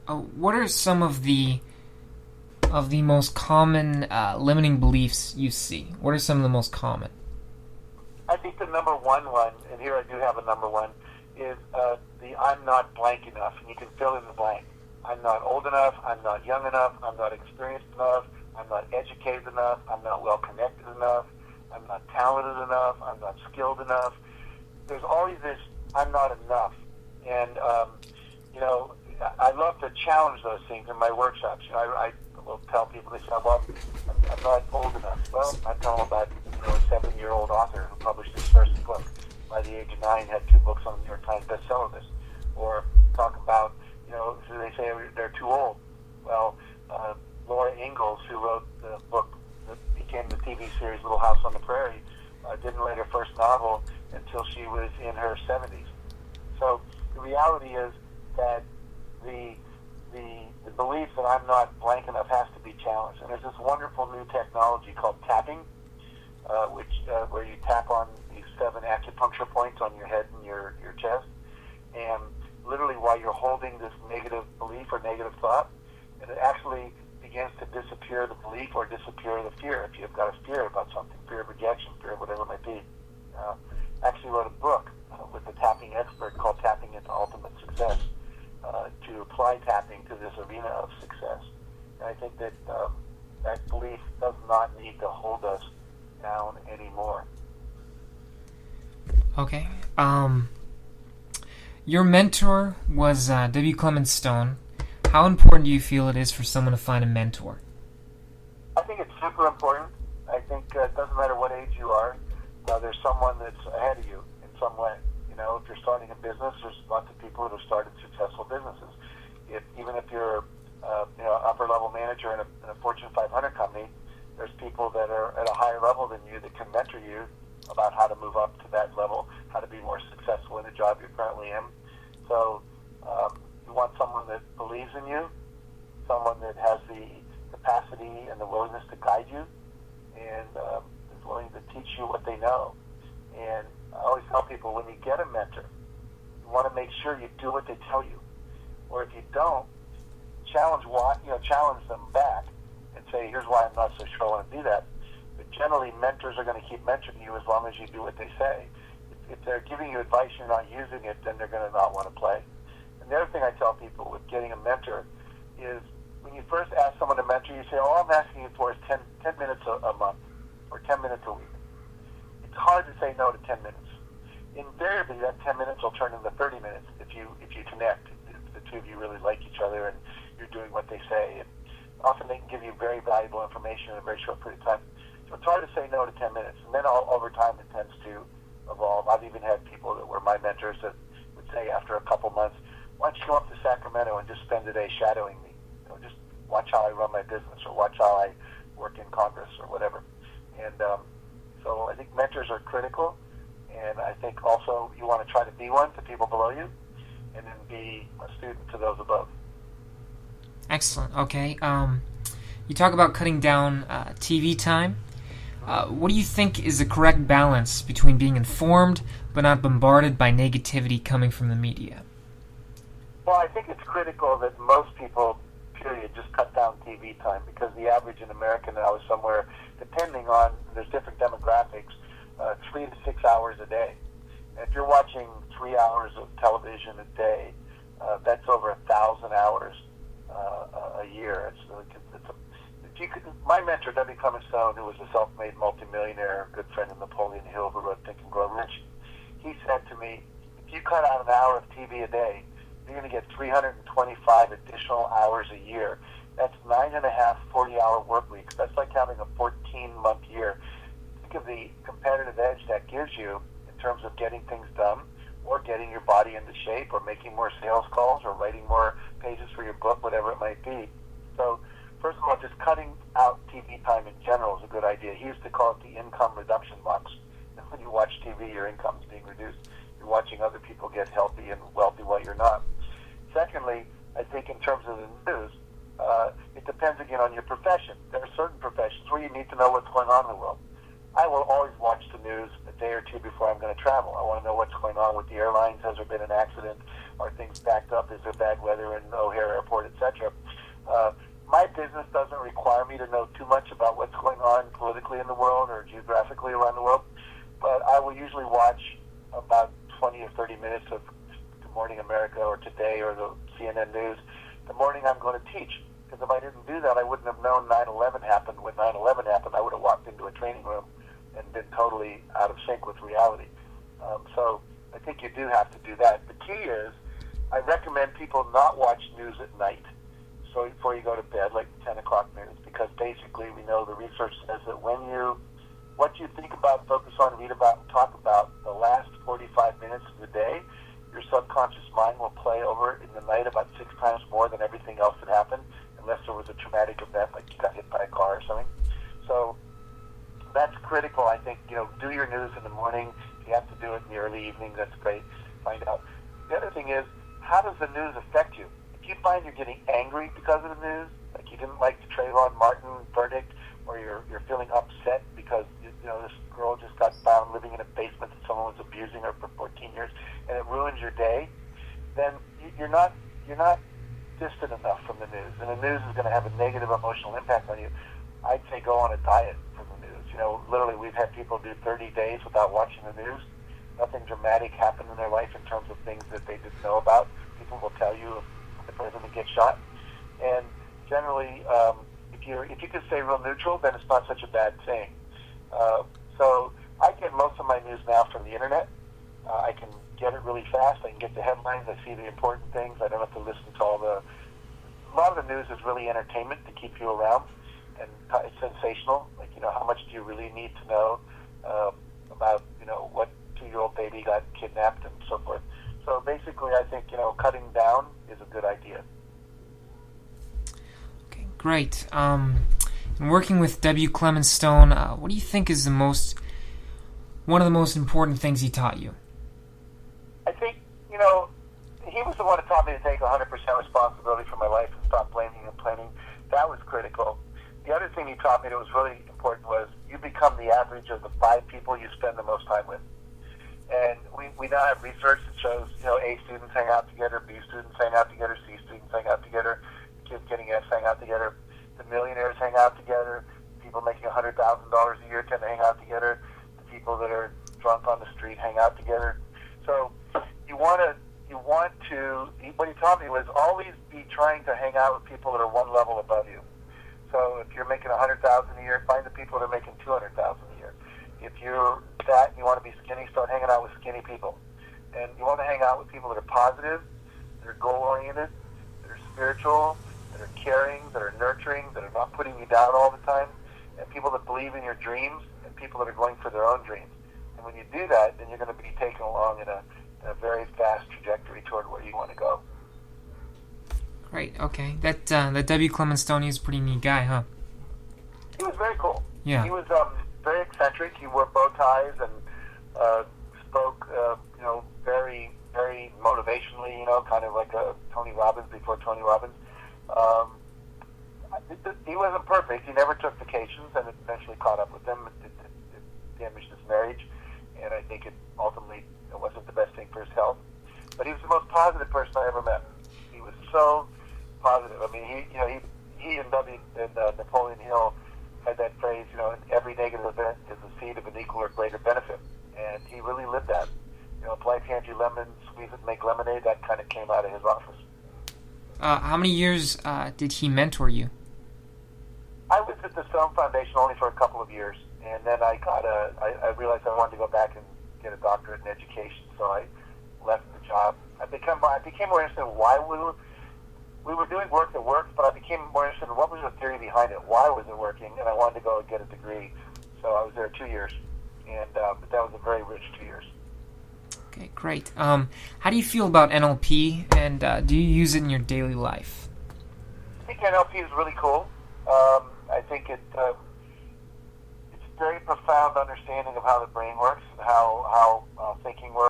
what are some of the most common limiting beliefs you see? What are some of the most common? I think the number one, and here I do have a number one, is the I'm not blank enough, and you can fill in the blank. I'm not old enough, I'm not young enough, I'm not experienced enough, I'm not educated enough, I'm not well connected enough, I'm not talented enough, I'm not skilled enough. There's always this I'm not enough. And, I love to challenge those things in my workshops. I will tell people, they say, well, I'm not old enough. Well, I tell them about a 7-year-old author who published his first book. By the age of 9, had 2 books on the New York Times bestseller list. Or talk about, so they say they're too old. Well, Laura Ingalls, who wrote the book that became the TV series Little House on the Prairie, didn't write her first novel until she was in her 70s. So the reality is that the belief that I'm not blank enough has to be challenged. And there's this wonderful new technology called tapping, where you tap on these 7 acupuncture points on your head and your chest, and literally while you're holding this negative belief or negative thought, and it actually begins to disappear the belief or disappear the fear. If you've got a fear about something, fear of rejection, fear of whatever it might be. Actually wrote a book with a tapping expert called Tapping into Ultimate Success to apply tapping to this arena of success. And I think that that belief does not need to hold us down anymore. Okay. Your mentor was W. Clement Stone. How important do you feel it is for someone to find a mentor? I think it's super important. I think it doesn't matter what age you are. There's someone that's ahead of you in some way. If you're starting a business, there's lots of people that have started successful businesses. Even if you're upper level manager in a Fortune 500 company, there's people that are at a higher level than you that can mentor you about how to move up to that level, how to be more successful in the job you're currently in. So you want someone that believes in you, someone that has the capacity and the willingness to guide you, and is willing to teach you what they know. And I always tell people, when you get a mentor, you want to make sure you do what they tell you. Or if you don't, challenge them back and say, here's why I'm not so sure I want to do that. But generally, mentors are going to keep mentoring you as long as you do what they say. If they're giving you advice and you're not using it, then they're going to not want to play. And the other thing I tell people with getting a mentor is, when you first ask someone to mentor, you say, all I'm asking you for is 10 minutes a month or 10 minutes a week. It's hard to say no to 10 minutes. Invariably, that 10 minutes will turn into 30 minutes if you connect, if the two of you really like each other and you're doing what they say. And often they can give you very valuable information in a very short period of time. So it's hard to say no to 10 minutes. And then over time, it tends to evolve. I've even had people that were my mentors that would say after a couple months, why don't you go up to Sacramento and just spend a day shadowing me? Just watch how I run my business or watch how I work in Congress or whatever. And so I think mentors are critical. And I think also you want to try to be one to people below you and then be a student to those above. Excellent. Okay. You talk about cutting down TV time. What do you think is the correct balance between being informed but not bombarded by negativity coming from the media? Well, I think it's critical that most people, period, just cut down TV time, because the average in America now is somewhere, depending on, there's different demographics, 3 to 6 hours a day. And if you're watching 3 hours of television a day, that's over 1,000 hours a year. My mentor, W. Clement Stone, who was a self-made multimillionaire, a good friend of Napoleon Hill, who wrote Think and Grow Rich, he said to me, if you cut out an hour of TV a day, you're going to get 325 additional hours a year. That's 9.5 40-hour work weeks. That's like having a 14-month year. Think of the competitive edge that gives you in terms of getting things done, or getting your body into shape, or making more sales calls, or writing more pages for your book, whatever it might be. So, first of all, just cutting out TV time in general is a good idea. He used to call it the income reduction box. When you watch TV, your income is being reduced. You're watching other people get healthy and wealthy while you're not. Secondly, I think in terms of the news, it depends again on your profession. There are certain professions where you need to know what's going on in the world. I will always watch the news a day or two before I'm going to travel. I want to know what's going on with the airlines. Has there been an accident? Are things backed up? Is there bad weather in O'Hare Airport, etc.? My business doesn't require me to know too much about what's going on politically in the world or geographically around the world, but I will usually watch about 20 or 30 minutes of Good Morning America or Today or the CNN News the morning I'm going to teach. Because if I didn't do that, I wouldn't have known 9/11 happened. When 9/11 happened, I would have walked into a training room and been totally out of sync with reality. So I think you do have to do that. The key is, I recommend people not watch news at night, so before you go to bed, like 10 o'clock news, because basically we know the research says that what you think about, focus on, read about, and talk about the last 45 minutes of the day, your subconscious mind will play over in the night about 6 times more than everything else that happened, unless there was a traumatic event like you got hit by a car or something. So that's critical. I think, do your news in the morning. If you have to do it in the early evening, that's great. Find out. The other thing is, how does the news affect you? If you find you're getting angry because of the news, like you didn't like the Trayvon Martin verdict, or you're feeling upset because this girl just got found living in a basement that someone was abusing her for 14 years, and it ruins your day, then you're not distant enough from the news, and the news is going to have a negative emotional impact on you. I'd say go on a diet from the news. Literally, we've had people do 30 days without watching the news. Nothing dramatic happened in their life in terms of things that they didn't know about. People will tell you if the president gets shot, and generally, if you can stay real neutral, then it's not such a bad thing. So I get most of my news now from the internet. I can get it really fast. I can get the headlines. I see the important things. I don't have to listen to a lot of the news is really entertainment to keep you around, and it's sensational. Like, how much do you really need to know about, what 2-year-old baby got kidnapped and so forth. So basically, I think, cutting down is a good idea. Okay, great. In working with W. Clement Stone, what do you think is one of the most important things he taught you? I think, he was the one that taught me to take 100% responsibility for my life and stop blaming and planning. That was critical. The other thing he taught me that was really important was you become the average of the 5 people you spend the most time with. And we now have research that shows, A students hang out together, B students hang out together, C students hang out together, the kids getting F's hang out together, the millionaires hang out together, people making $100,000 a year tend to hang out together, the people that are drunk on the street hang out together. So what he taught me was always be trying to hang out with people that are one level above you. So if you're making $100,000 a year, find the people that are making $200,000 a year. If you're fat and you want to be skinny, start hanging out with skinny people. And you want to hang out with people that are positive, that are goal-oriented, that are spiritual, that are caring, that are nurturing, that are not putting you down all the time, and people that believe in your dreams, and people that are going for their own dreams. And when you do that, then you're going to be taken along in a very fast trajectory toward where you want to go. Great, okay. That W. Clement Stone, he's a pretty neat guy, huh? He was very cool. Yeah. He was very eccentric. He wore bow ties and spoke, very, very motivationally, kind of like a Tony Robbins before Tony Robbins. He wasn't perfect. He never took vacations, and it eventually caught up with him. It damaged his marriage, and I think it ultimately wasn't the best thing for his health. But he was the most positive person I ever met. He was so positive. I mean, he and Napoleon Hill had that phrase, every negative event is the seed of an equal or greater benefit. And he really lived that. If life hands you lemons, squeeze it and make lemonade, that kind of came out of his office. How many years did he mentor you? I was at the Stone Foundation only for a couple of years. And then I realized I wanted to go back and get a doctorate in education. So I left the job. I became more interested in why we were doing work that worked, but I became more interested in what was the theory behind it. Why was it working? And I wanted to go and get a degree. So I was there 2 years, and but that was a very rich 2 years. Okay, great. How do you feel about NLP, and do you use it in your daily life? I think NLP is really cool. I think it's a very profound understanding of how the brain works and how thinking works.